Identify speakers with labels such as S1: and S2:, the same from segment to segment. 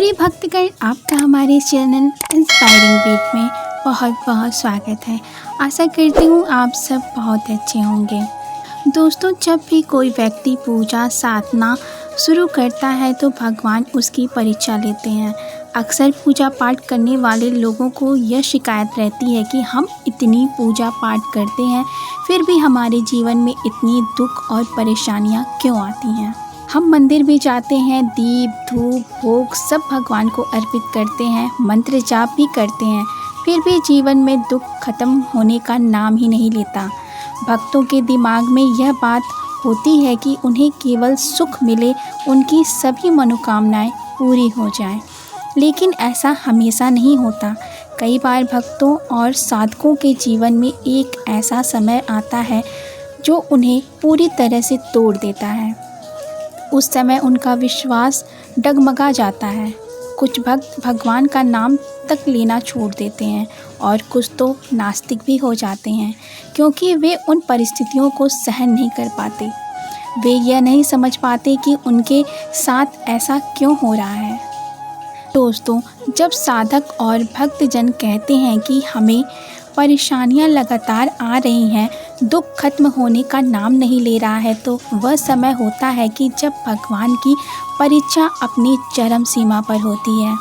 S1: प्रिय भक्तगण, आपका हमारे चैनल इंस्पायरिंग बीट में बहुत बहुत स्वागत है। आशा करती हूँ आप सब बहुत अच्छे होंगे। दोस्तों, जब भी कोई व्यक्ति पूजा साधना शुरू करता है तो भगवान उसकी परीक्षा लेते हैं। अक्सर पूजा पाठ करने वाले लोगों को यह शिकायत रहती है कि हम इतनी पूजा पाठ करते हैं फिर भी हमारे जीवन में इतनी दुख और परेशानियाँ क्यों आती हैं। हम मंदिर भी जाते हैं, दीप धूप भोग सब भगवान को अर्पित करते हैं, मंत्र जाप भी करते हैं, फिर भी जीवन में दुख खत्म होने का नाम ही नहीं लेता। भक्तों के दिमाग में यह बात होती है कि उन्हें केवल सुख मिले, उनकी सभी मनोकामनाएं पूरी हो जाएं। लेकिन ऐसा हमेशा नहीं होता। कई बार भक्तों और साधकों के जीवन में एक ऐसा समय आता है जो उन्हें पूरी तरह से तोड़ देता है। उस समय उनका विश्वास डगमगा जाता है। कुछ भक्त भगवान का नाम तक लेना छोड़ देते हैं और कुछ तो नास्तिक भी हो जाते हैं, क्योंकि वे उन परिस्थितियों को सहन नहीं कर पाते। वे यह नहीं समझ पाते कि उनके साथ ऐसा क्यों हो रहा है। दोस्तों, जब साधक और भक्तजन कहते हैं कि हमें परेशानियां लगातार आ रही हैं, दुख खत्म होने का नाम नहीं ले रहा है, तो वह समय होता है कि जब भगवान की परीक्षा अपनी चरम सीमा पर होती है।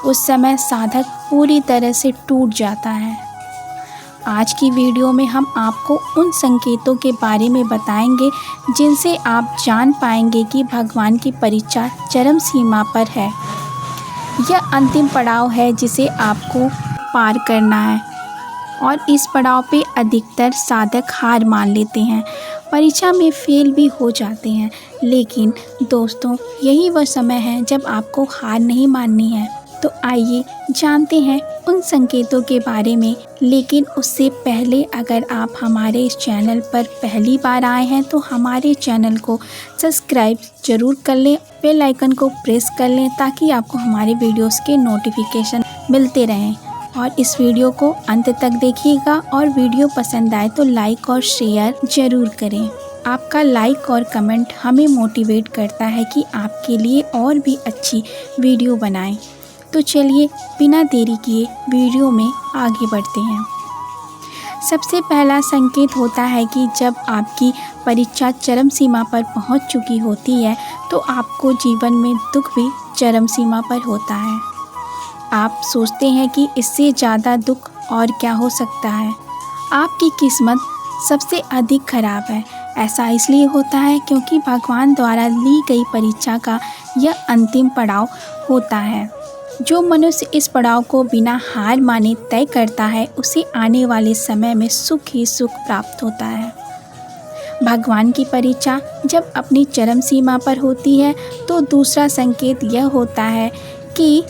S1: उस समय साधक पूरी तरह से टूट जाता है। आज की वीडियो में हम आपको उन संकेतों के बारे में बताएंगे जिनसे आप जान पाएंगे कि भगवान की परीक्षा चरम सीमा पर है। यह अंतिम पड़ाव है जिसे आपको पार करना है और इस पड़ाव पे अधिकतर साधक हार मान लेते हैं, परीक्षा में फेल भी हो जाते हैं। लेकिन दोस्तों, यही वह समय है जब आपको हार नहीं माननी है। तो आइए जानते हैं उन संकेतों के बारे में। लेकिन उससे पहले अगर आप हमारे इस चैनल पर पहली बार आए हैं तो हमारे चैनल को सब्सक्राइब ज़रूर कर लें, बेल आइकन को प्रेस कर लें ताकि आपको हमारे वीडियोस के नोटिफिकेशन मिलते रहें। और इस वीडियो को अंत तक देखिएगा और वीडियो पसंद आए तो लाइक और शेयर ज़रूर करें। आपका लाइक और कमेंट हमें मोटिवेट करता है कि आपके लिए और भी अच्छी वीडियो बनाएं। तो चलिए बिना देरी किए वीडियो में आगे बढ़ते हैं। सबसे पहला संकेत होता है कि जब आपकी परीक्षा चरम सीमा पर पहुंच चुकी होती है तो आपको जीवन में दुख भी चरम सीमा पर होता है। आप सोचते हैं कि इससे ज़्यादा दुख और क्या हो सकता है। आपकी किस्मत सबसे अधिक खराब है। ऐसा इसलिए होता है क्योंकि भगवान द्वारा ली गई परीक्षा का यह अंतिम पड़ाव होता है। जो मनुष्य इस पड़ाव को बिना हार माने तय करता है उसे आने वाले समय में सुख ही सुख प्राप्त होता है। भगवान की परीक्षा जब अपनी चरम सीमा पर होती है तो दूसरा संकेत यह होता है कि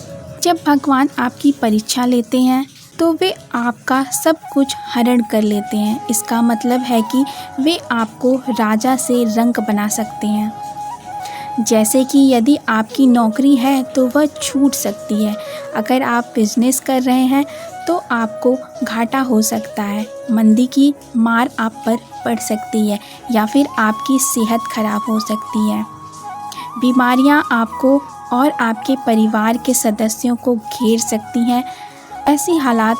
S1: जब भगवान आपकी परीक्षा लेते हैं तो वे आपका सब कुछ हरण कर लेते हैं। इसका मतलब है कि वे आपको राजा से रंक बना सकते हैं। जैसे कि यदि आपकी नौकरी है तो वह छूट सकती है। अगर आप बिजनेस कर रहे हैं तो आपको घाटा हो सकता है। मंदी की मार आप पर पड़ सकती है या फिर आपकी सेहत खराब हो सकती है। बीमारियां आपको और आपके परिवार के सदस्यों को घेर सकती हैं। ऐसी हालात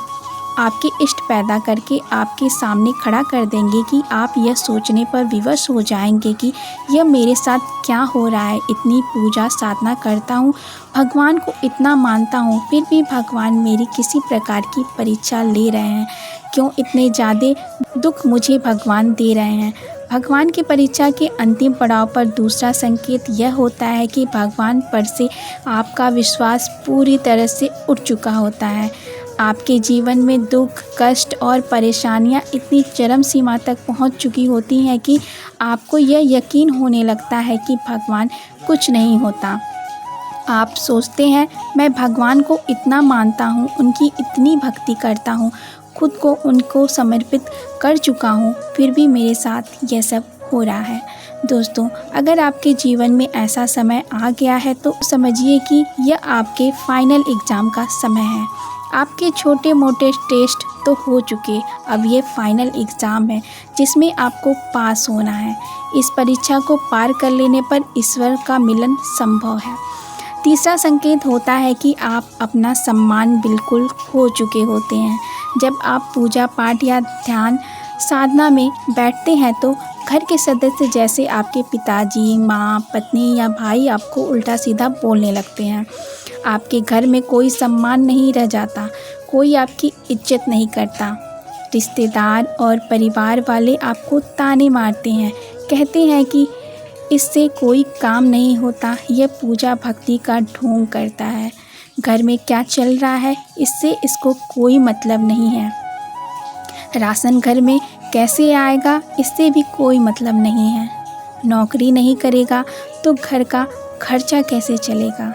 S1: आपके इष्ट पैदा करके आपके सामने खड़ा कर देंगे कि आप यह सोचने पर विवश हो जाएंगे कि यह मेरे साथ क्या हो रहा है। इतनी पूजा साधना करता हूँ, भगवान को इतना मानता हूँ, फिर भी भगवान मेरी किसी प्रकार की परीक्षा ले रहे हैं। क्यों इतने ज़्यादा दुख मुझे भगवान दे रहे हैं। भगवान की परीक्षा के अंतिम पड़ाव पर दूसरा संकेत यह होता है कि भगवान पर से आपका विश्वास पूरी तरह से उठ चुका होता है। आपके जीवन में दुख कष्ट और परेशानियां इतनी चरम सीमा तक पहुंच चुकी होती हैं कि आपको यह यकीन होने लगता है कि भगवान कुछ नहीं होता। आप सोचते हैं, मैं भगवान को इतना मानता हूँ, उनकी इतनी भक्ति करता हूँ, खुद को उनको समर्पित कर चुका हूँ, फिर भी मेरे साथ यह सब हो रहा है। दोस्तों, अगर आपके जीवन में ऐसा समय आ गया है तो समझिए कि यह आपके फाइनल एग्ज़ाम का समय है। आपके छोटे मोटे टेस्ट तो हो चुके, अब ये फाइनल एग्ज़ाम है जिसमें आपको पास होना है। इस परीक्षा को पार कर लेने पर ईश्वर का मिलन संभव है। तीसरा संकेत होता है कि आप अपना सम्मान बिल्कुल खो चुके होते हैं। जब आप पूजा पाठ या ध्यान साधना में बैठते हैं तो घर के सदस्य जैसे आपके पिताजी, माँ, पत्नी या भाई आपको उल्टा सीधा बोलने लगते हैं। आपके घर में कोई सम्मान नहीं रह जाता, कोई आपकी इज्जत नहीं करता। रिश्तेदार और परिवार वाले आपको ताने मारते हैं, कहते हैं कि इससे कोई काम नहीं होता, यह पूजा भक्ति का ढोंग करता है। घर में क्या चल रहा है इससे इसको कोई मतलब नहीं है। राशन घर में कैसे आएगा इससे भी कोई मतलब नहीं है। नौकरी नहीं करेगा तो घर का खर्चा कैसे चलेगा।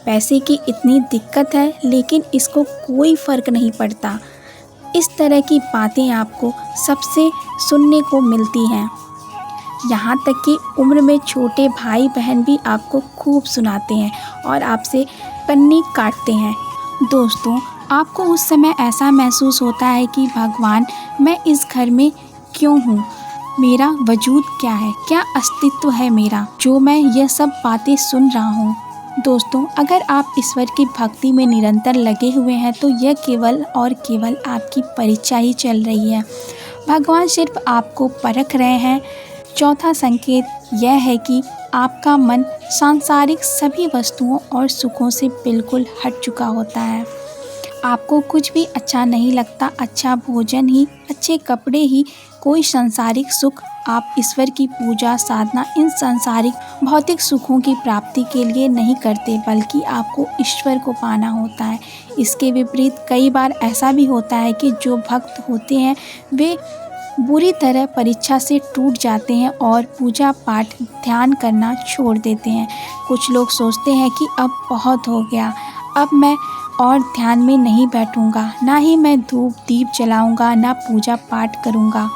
S1: पैसे की इतनी दिक्कत है लेकिन इसको कोई फ़र्क नहीं पड़ता। इस तरह की बातें आपको सबसे सुनने को मिलती हैं। यहाँ तक कि उम्र में छोटे भाई बहन भी आपको खूब सुनाते हैं और आपसे कन्नी काटते हैं। दोस्तों, आपको उस समय ऐसा महसूस होता है कि भगवान, मैं इस घर में क्यों हूँ? मेरा वजूद क्या है? क्या अस्तित्व है मेरा, जो मैं यह सब बातें सुन रहा हूँ? दोस्तों, अगर आप ईश्वर की भक्ति में निरंतर लगे हुए हैं तो यह केवल और केवल आपकी परीक्षा ही चल रही है। भगवान सिर्फ आपको परख रहे हैं। चौथा संकेत यह है कि आपका मन सांसारिक सभी वस्तुओं और सुखों से बिल्कुल हट चुका होता है। आपको कुछ भी अच्छा नहीं लगता, अच्छा भोजन ही, अच्छे कपड़े ही, कोई सांसारिक सुख। आप ईश्वर की पूजा साधना इन सांसारिक भौतिक सुखों की प्राप्ति के लिए नहीं करते, बल्कि आपको ईश्वर को पाना होता है। इसके विपरीत कई बार ऐसा भी होता है कि जो भक्त होते हैं वे बुरी तरह परीक्षा से टूट जाते हैं और पूजा पाठ ध्यान करना छोड़ देते हैं। कुछ लोग सोचते हैं कि अब बहुत हो गया, अब मैं और ध्यान में नहीं बैठूंगा, ना ही मैं धूप दीप जलाऊंगा, ना पूजा पाठ करूंगा।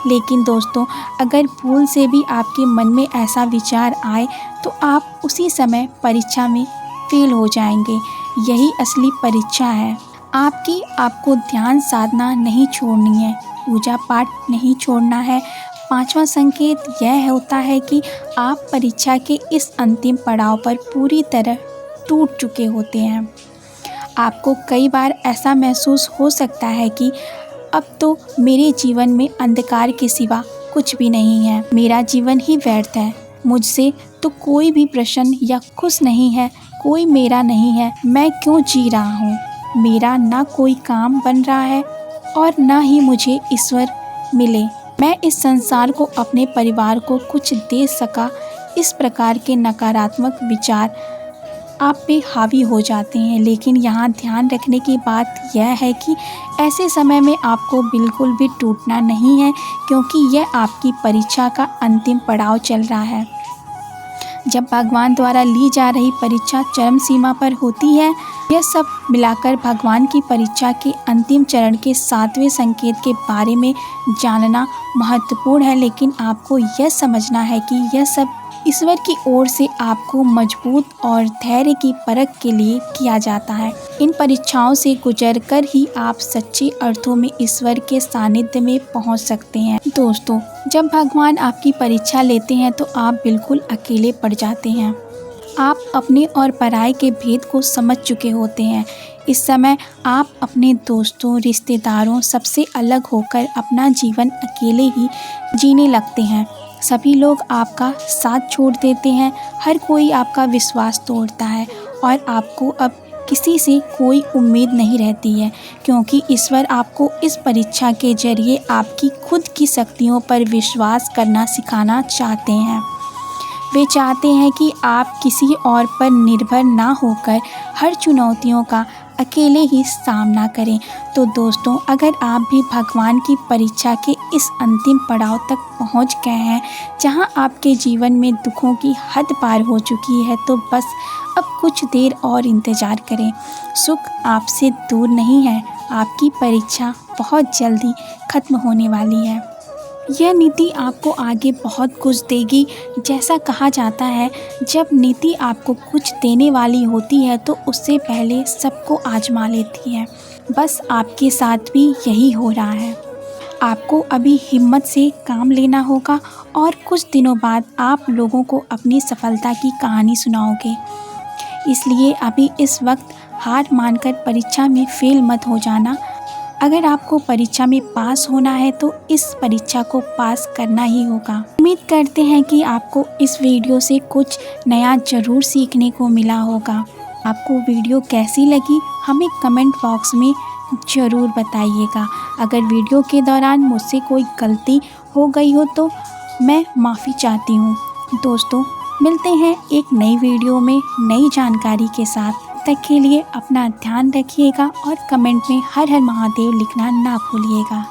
S1: लेकिन दोस्तों, अगर भूल से भी आपके मन में ऐसा विचार आए तो आप उसी समय परीक्षा में फेल हो जाएंगे। यही असली परीक्षा है आपको ध्यान साधना नहीं छोड़नी है, पूजा पाठ नहीं छोड़ना है। पांचवा संकेत यह होता है कि आप परीक्षा के इस अंतिम पड़ाव पर पूरी तरह टूट चुके होते हैं। आपको कई बार ऐसा महसूस हो सकता है कि अब तो मेरे जीवन में अंधकार के सिवा कुछ भी नहीं है, मेरा जीवन ही व्यर्थ है, मुझसे तो कोई भी प्रसन्न या खुश नहीं है, कोई मेरा नहीं है, मैं क्यों जी रहा हूँ? मेरा ना कोई काम बन रहा है और ना ही मुझे ईश्वर मिले। मैं इस संसार को, अपने परिवार को कुछ दे सका। इस प्रकार के नकारात्मक विचार आप पे हावी हो जाते हैं। लेकिन यहाँ ध्यान रखने की बात यह है कि ऐसे समय में आपको बिल्कुल भी टूटना नहीं है, क्योंकि यह आपकी परीक्षा का अंतिम पड़ाव चल रहा है। जब भगवान द्वारा ली जा रही परीक्षा चरम सीमा पर होती है, यह सब मिलाकर भगवान की परीक्षा के अंतिम चरण के 7वें संकेत के बारे में जानना महत्वपूर्ण है। लेकिन आपको यह समझना है कि यह सब ईश्वर की ओर से आपको मजबूत और धैर्य की परख के लिए किया जाता है। इन परीक्षाओं से गुजरकर ही आप सच्चे अर्थों में ईश्वर के सानिध्य में पहुंच सकते हैं। दोस्तों, जब भगवान आपकी परीक्षा लेते हैं तो आप बिल्कुल अकेले पड़ जाते हैं। आप अपने और पराये के भेद को समझ चुके होते हैं। इस समय आप अपने दोस्तों, रिश्तेदारों सबसे अलग होकर अपना जीवन अकेले ही जीने लगते हैं। सभी लोग आपका साथ छोड़ देते हैं, हर कोई आपका विश्वास तोड़ता है और आपको अब किसी से कोई उम्मीद नहीं रहती है, क्योंकि ईश्वर आपको इस परीक्षा के जरिए आपकी खुद की शक्तियों पर विश्वास करना सिखाना चाहते हैं। वे चाहते हैं कि आप किसी और पर निर्भर ना होकर हर चुनौतियों का अकेले ही सामना करें। तो दोस्तों, अगर आप भी भगवान की परीक्षा के इस अंतिम पड़ाव तक पहुंच गए हैं, जहां आपके जीवन में दुखों की हद पार हो चुकी है, तो बस अब कुछ देर और इंतज़ार करें। सुख आपसे दूर नहीं है, आपकी परीक्षा बहुत जल्दी खत्म होने वाली है। यह नीति आपको आगे बहुत कुछ देगी। जैसा कहा जाता है, जब नीति आपको कुछ देने वाली होती है तो उससे पहले सबको आजमा लेती है। बस आपके साथ भी यही हो रहा है। आपको अभी हिम्मत से काम लेना होगा और कुछ दिनों बाद आप लोगों को अपनी सफलता की कहानी सुनाओगे। इसलिए अभी इस वक्त हार मानकर परीक्षा में फेल मत हो जाना। अगर आपको परीक्षा में पास होना है तो इस परीक्षा को पास करना ही होगा। उम्मीद करते हैं कि आपको इस वीडियो से कुछ नया ज़रूर सीखने को मिला होगा। आपको वीडियो कैसी लगी हमें कमेंट बॉक्स में ज़रूर बताइएगा। अगर वीडियो के दौरान मुझसे कोई गलती हो गई हो तो मैं माफ़ी चाहती हूँ। दोस्तों, मिलते हैं एक नई वीडियो में नई जानकारी के साथ। तब तक के लिए अपना ध्यान रखिएगा और कमेंट में हर हर महादेव लिखना ना भूलिएगा।